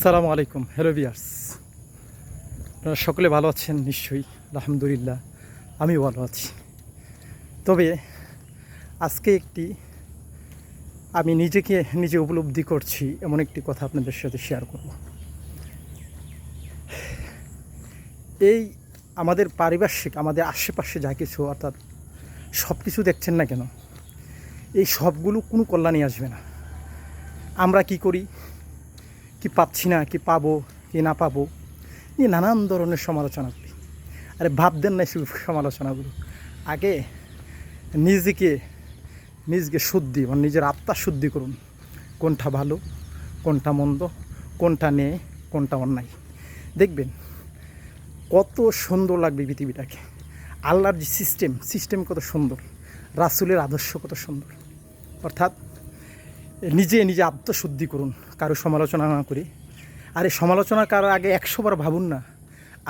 আসসালামু আলাইকুম। Hello viewers, আপনারা সকলে ভালো আছেন নিশ্চয়ই? আলহামদুলিল্লাহ, আমিও ভালো আছি। তবে আজকে আমি নিজে উপলব্ধি করছি এমন একটি কথা আপনাদের সাথে শেয়ার করব। এই আমাদের পারিপার্শ্বিক, আমাদের আশেপাশে যা কিছু, অর্থাৎ সব কিছু দেখছেন না কেন, এই সবগুলো কোনো কল্যাণই আসবে না। আমরা কি করি, কি পাচ্ছি না, কি পাবো কি না পাবো, এই নানান ধরনের সমালোচনা করি। আরে ভাবদেন না শুধু সমালোচনাগুলো, আগে নিজকে শুদ্ধি, মানে নিজের আত্মা শুদ্ধি করুন। কোনটা ভালো, কোনটা মন্দ, কোনটা নেই, কোনটা অন্যায়, দেখবেন কত সুন্দর লাগবে পৃথিবীটাকে। আল্লাহর যে সিস্টেম কত সুন্দর, রাসূলের আদর্শ কত সুন্দর। অর্থাৎ নিজে আত্মশুদ্ধি করুন, কারো সমালোচনা না করে। আর এই সমালোচনা করার আগে 100 বার ভাবুন না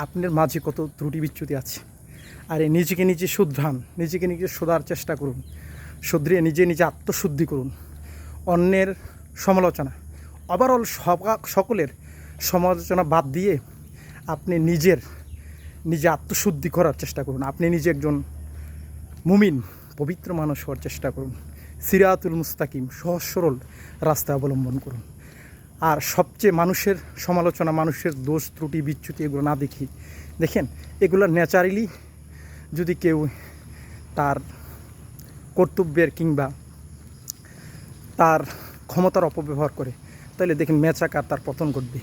আপনার মাঝে কত ত্রুটি বিচ্যুতি আছে। আর নিজে শুধরান, নিজে শোধার চেষ্টা করুন, শুধরিয়ে নিজে আত্মশুদ্ধি করুন। অন্যের সমালোচনা, ওভারঅল সকলের সমালোচনা বাদ দিয়ে আপনি নিজে আত্মশুদ্ধি করার চেষ্টা করুন। আপনি নিজে একজন মুমিন, পবিত্র মানুষ হওয়ার চেষ্টা করুন। সিরাতুল মুস্তাকিম, সহজ সরল রাস্তা অবলম্বন করুন। আর সবচেয়ে মানুষের সমালোচনা, মানুষের দোষ ত্রুটি বিচ্যুতি এগুলো না দেখেন এগুলো ন্যাচারালি যদি কেউ তার কর্তব্যের কিংবা তার ক্ষমতার অপব্যবহার করে, তাহলে দেখেন মেচাকার তার পতন ঘটবে।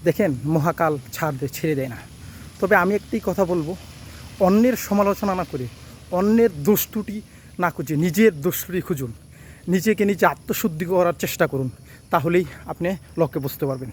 দেখেন মহাকাল ছেড়ে দেয় না। তবে আমি একটি কথা বলবো, অন্যের সমালোচনা না করে, অন্যের দোষ ত্রুটি না খুঁজে নিজের দোষ ত্রুটি খুঁজুন। নিজে আত্মশুদ্ধি করার চেষ্টা করুন, তাহলেই আপনি লক্ষ্যে বুঝতে পারবেন।